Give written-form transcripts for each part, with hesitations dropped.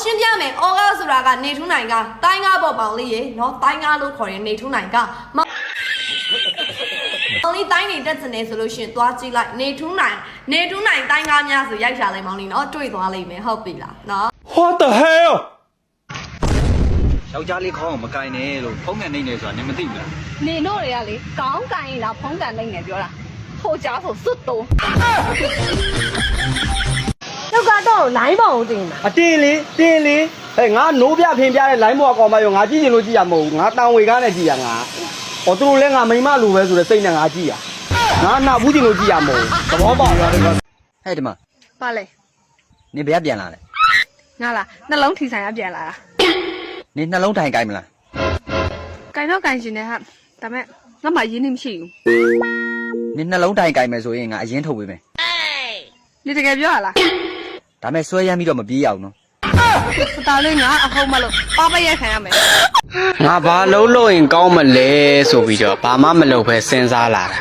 ရှင်းပြမယ်ဩကားဆိုတာကနေထူးနိုင်ကတိုင်းကားပေါ်ပေါင်လေးရေနော်တိုင်းကားလို့ခေါ်ရင်နေထူးနိုင်ကမောင်လေးတိုင်းနေတက်စနေဆိုလို့ရှိရင်သွားကြည့်လိုက်နေထူးနိုင်တိုင်းကားများဆိုရိုက်ရှာလိုက်မောင်လေးနော်တွေ့သွားလိမ့်မယ်ဟုတ်ပြီလားနော် What the hell ယောက်ျားလေးခေါင်းမကင်နဲ့လို့ဖုံးကန်နေနေဆိုတာနင်မသိဘူးလား နေတော့တွေကလေကောင်းကန်ရင်လားဖုံးကန်နိုင်နေပြောတာဟိုကြားဆိုစွတ်တော့ယောက်ကတော့လိုင်းပေါအောင်တင်တာ အတင်းလေးတင်းလေးဟဲ့ငါနိုးပြဖင်ပြတဲ့ line ဘောကောင်မရောငါကြည့်ချင်လို့ကြည့်ရမဟုတ်ဘူးငါတောင်ဝေကားနဲ့ကြည့်ရငါဟောသူတို့လည်းငါမိမလိုပဲဆိုတဲ့စိတ်နဲ့ငါကြည့်ရငါနောက်ဘူးချင်လို့ကြည့်ရမဟုတ်ဘူးသဘောပေါက်လား ဟဲ့ဒီမှာ ပါလေ နင်ဘယ်ပြန်လာလဲ ငါလားနှလုံးထီဆိုင်ကပြန်လာတာ နင်နှလုံးထိုင်ကိုင်မလား ကင်တော့ကင်ရှင်နေဟာဒါမဲ့ငါမှရင်းနှီးမရှိဘူး နင်နှလုံးထိုင်ကိုင်မယ်ဆိုရင်ငါအရင်ထုတ်ပေးမယ် နေတကယ်ပြောရလား ဒါမဲ့ဆွဲရမ်းပြီးတော့မပြေးရအောင်နော် ပတာလေးငါအဟုတ်မလို့ပါပရက်ခံရမယ် ငါဘာလုံးလို့ရင်ကောင်းမလဲဆိုပြီးတော့ဘာမှမလုပ်ပဲစဉ်းစားလာတာ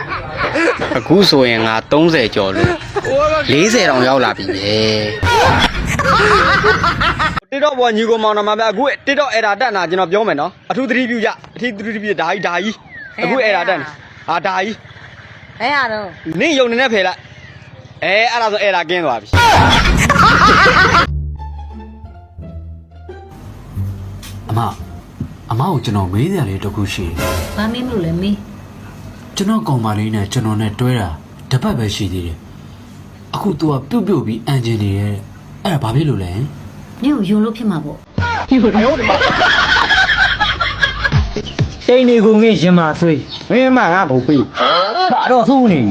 အခုဆိုရင်ငါ30ကျော်လို့40တောင်ရောက်လာပြီပဲTikTok ဘောညီကိုမောင်နှမများအခု TikTok အဲ့ဒါတက်နာကျွန်တော်ပြောမယ်နော်အထူးသတိပြုကြအထူးသတိပြုဒါကြီးအခုအဲ့ဒါတက်နာဟာဒါကြီး ဘယ်ရတော့ နင့်ယုံနေနဲ့ဖယ်လိုက်အဲ့ဒါဆိုအဲ့ဒါကင်းသွားပြီ အမကိုကျွန်တော်မေးစရာလေးတစ်ခုရှိတယ် ။ဘာမင်းမလို့လဲမင်း ကျွန်တော်ကောင်မလေးနဲ့ကျွန်တော်နဲ့တွဲတာတစ်ပတ်ပဲရှိသေးတယ်အခု तू ကပြုတ်ပြီးအန်ဂျင်နေရဲ့အဲ့ဒါဘာဖြစ်လို့လဲ ။မင်းကိုယုံလို့ဖြစ်မှာပေါ့ တိန်နေကုန်ငင်းရင်မဆွေးမင်းမငါဘုတ်ပြီဒါတော့သုံးနေ